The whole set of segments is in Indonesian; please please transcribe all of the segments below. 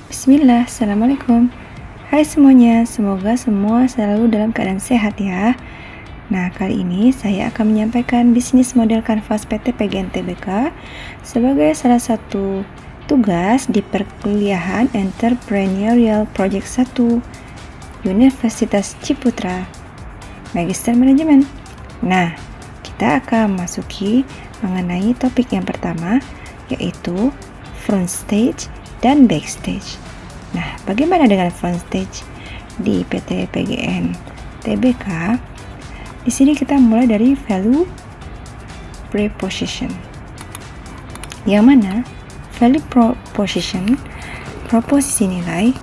Bismillah, Assalamualaikum. Hai semuanya, semoga semua selalu dalam keadaan sehat ya. Nah, kali ini saya akan menyampaikan bisnis model kanvas PT PGN Tbk sebagai salah satu tugas di perkuliahan Entrepreneurial Project 1 Universitas Ciputra, Magister Manajemen. Nah, kita akan masuki mengenai topik yang pertama, yaitu front stage dan backstage. Nah, bagaimana dengan front stage di PT PGN Tbk? Di sini kita mulai dari value proposition. Yang mana value proposition, proposisi nilai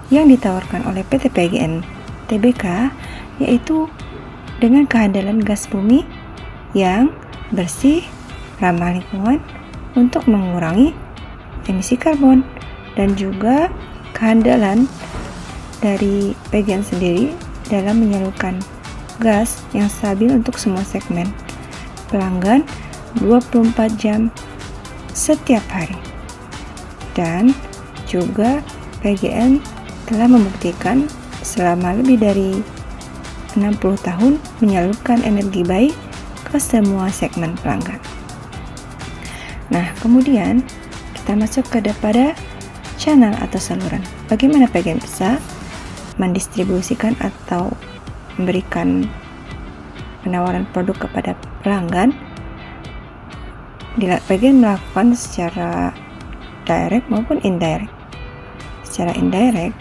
yang ditawarkan oleh PT PGN Tbk yaitu dengan kehandalan gas bumi yang bersih, ramah lingkungan untuk mengurangi emisi karbon, dan juga kehandalan dari PGN sendiri dalam menyalurkan gas yang stabil untuk semua segmen pelanggan 24 jam setiap hari. Dan juga PGN telah membuktikan selama lebih dari 60 tahun menyalurkan energi baik ke semua segmen pelanggan. Nah, kemudian kita masuk kepada channel atau saluran. Bagaimana PGN bisa mendistribusikan atau memberikan penawaran produk kepada pelanggan? PGN melakukan secara direct maupun indirect. Secara indirect,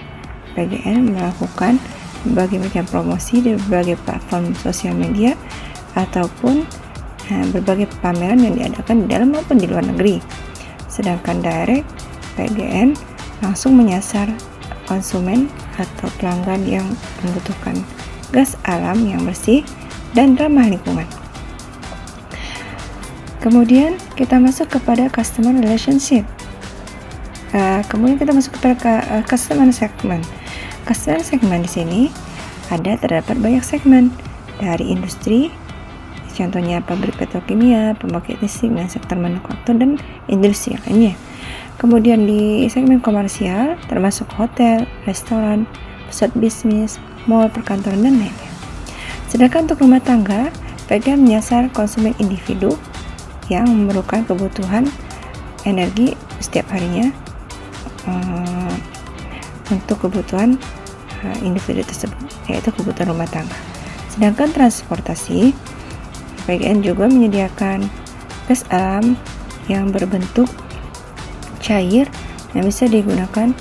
PGN melakukan berbagai macam promosi di berbagai platform sosial media ataupun berbagai pameran yang diadakan di dalam maupun di luar negeri. Sedangkan direct, PGN langsung menyasar konsumen atau pelanggan yang membutuhkan gas alam yang bersih dan ramah lingkungan. Kemudian kita masuk kepada customer relationship. Kemudian kita masuk kepada customer segment. Customer segment di sini terdapat banyak segmen dari industri, contohnya pabrik petrokimia, pembangkit listrik, dan sektor manufaktur dan industri yang lainnya. Kemudian di segmen komersial termasuk hotel, restoran, pusat bisnis, mall, perkantoran, dan lainnya. Sedangkan untuk rumah tangga, PGN menyasar konsumen individu yang memerlukan kebutuhan energi setiap harinya untuk kebutuhan individu tersebut, yaitu kebutuhan rumah tangga. Sedangkan transportasi, PGN juga menyediakan gas alam yang berbentuk cair yang bisa digunakan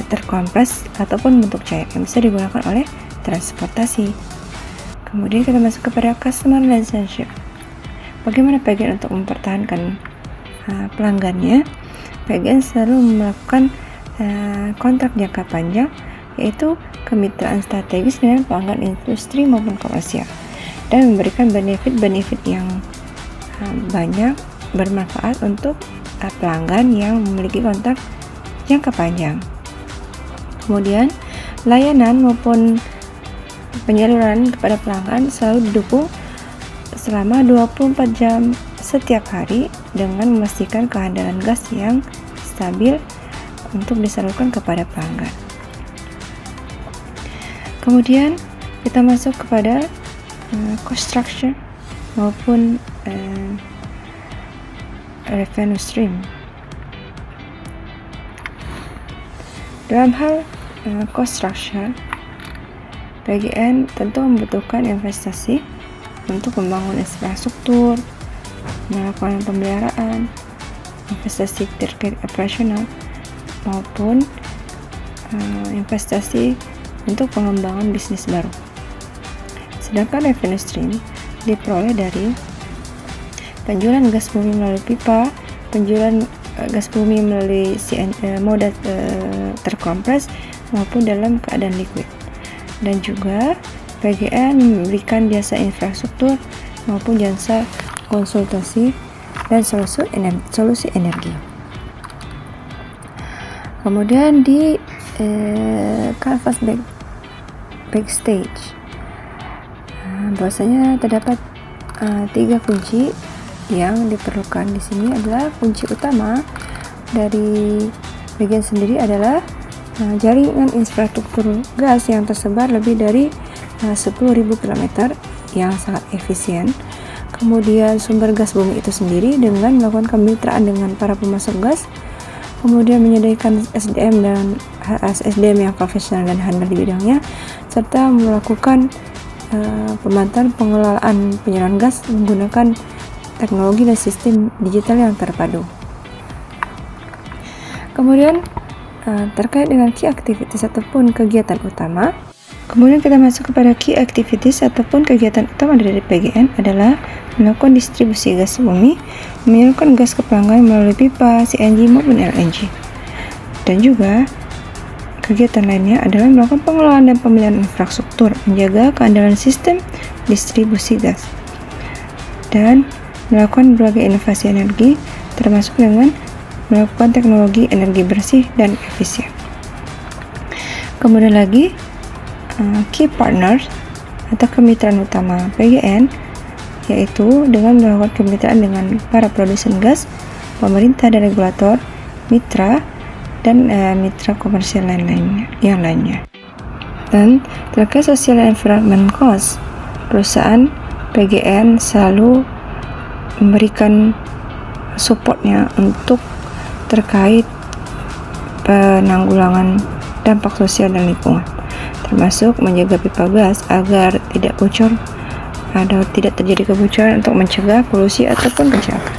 terkompres ataupun bentuk cair yang bisa digunakan oleh transportasi. Kemudian kita masuk kepada customer relationship. Bagaimana PGN untuk mempertahankan pelanggannya? PGN selalu melakukan kontrak jangka panjang, yaitu kemitraan strategis dengan pelanggan industri maupun komersial, dan memberikan benefit-benefit yang banyak bermanfaat untuk pelanggan yang memiliki kontrak jangka panjang. Kemudian layanan maupun penyaluran kepada pelanggan selalu didukung selama 24 jam setiap hari dengan memastikan kehandalan gas yang stabil untuk disalurkan kepada pelanggan. Kemudian kita masuk kepada cost structure maupun revenue stream. Dalam hal cost structure, PGN tentu membutuhkan investasi untuk membangun infrastruktur, melakukan pemeliharaan, investasi terkait operasional, maupun investasi untuk pengembangan bisnis baru. Sedangkan revenue stream diperoleh dari penjualan gas bumi melalui pipa, penjualan gas bumi melalui moda terkompres maupun dalam keadaan liquid. Dan juga PGN memberikan jasa infrastruktur maupun jasa konsultasi dan solusi energi. Kemudian di kanvas backstage, bahwasanya terdapat 3 kunci yang diperlukan di sini. Adalah kunci utama dari PGN sendiri adalah jaringan infrastruktur gas yang tersebar lebih dari 10.000 km yang sangat efisien. Kemudian sumber gas bumi itu sendiri dengan melakukan kemitraan dengan para pemasok gas, kemudian menyediakan SDM yang profesional dan handal di bidangnya, serta melakukan pemantauan pengelolaan penyaluran gas menggunakan teknologi dan sistem digital yang terpadu. Kemudian terkait dengan key activities ataupun kegiatan utama, kemudian kita masuk kepada key activities ataupun kegiatan utama dari PGN adalah melakukan distribusi gas bumi, menyalurkan gas ke pelanggan melalui pipa, CNG maupun LNG. Dan juga kegiatan lainnya adalah melakukan pengelolaan dan pemeliharaan infrastruktur, menjaga keandalan sistem distribusi gas, dan melakukan berbagai inovasi energi termasuk dengan melakukan teknologi energi bersih dan efisien. Kemudian lagi key partners atau kemitraan utama PGN, yaitu dengan melakukan kemitraan dengan para produsen gas, pemerintah dan regulator, mitra, dan mitra komersial yang lainnya. Dan terkait social environment cost, perusahaan PGN selalu memberikan supportnya untuk terkait penanggulangan dampak sosial dan lingkungan, termasuk menjaga pipa gas agar tidak bocor atau tidak terjadi kebocoran untuk mencegah polusi ataupun kecelakaan.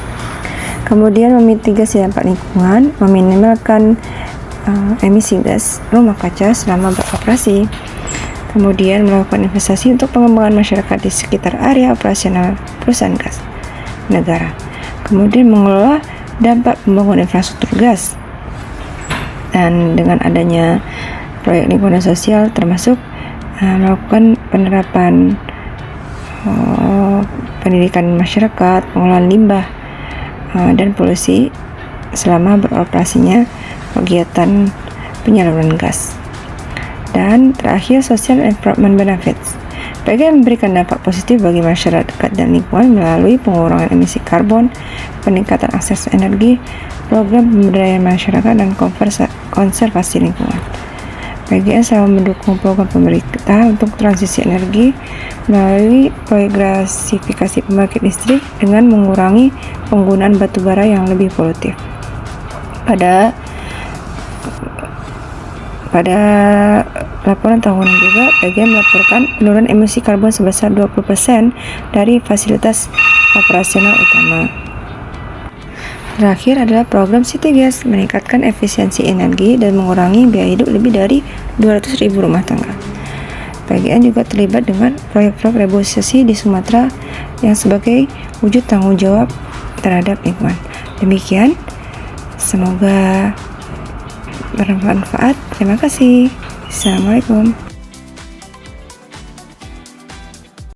Kemudian memitigasi dampak lingkungan, meminimalkan emisi gas rumah kaca selama beroperasi. Kemudian melakukan investasi untuk pengembangan masyarakat di sekitar area operasional perusahaan gas negara. Kemudian mengelola dampak pembangunan infrastruktur gas. Dan dengan adanya proyek lingkungan sosial termasuk melakukan penerapan pendidikan masyarakat, pengelolaan limbah dan polusi selama beroperasinya kegiatan penyaluran gas. Dan terakhir, social environment benefits. PGN memberikan dampak positif bagi masyarakat dan lingkungan melalui pengurangan emisi karbon, peningkatan akses energi, program pemberdayaan masyarakat, dan konservasi lingkungan. PGN selalu mendukung program pemerintah untuk transisi energi melalui proyek gasifikasi pembangkit listrik dengan mengurangi penggunaan batu bara yang lebih polutif. Pada laporan tahunan juga, PGN melaporkan penurunan emisi karbon sebesar 20% dari fasilitas operasional utama. Terakhir adalah program City Gas, meningkatkan efisiensi energi dan mengurangi biaya hidup lebih dari 200.000 rumah tangga. PGN juga terlibat dengan proyek-proyek reboisasi di Sumatera yang sebagai wujud tanggung jawab terhadap lingkungan. Demikian, semoga bermanfaat. Terima kasih. Assalamualaikum.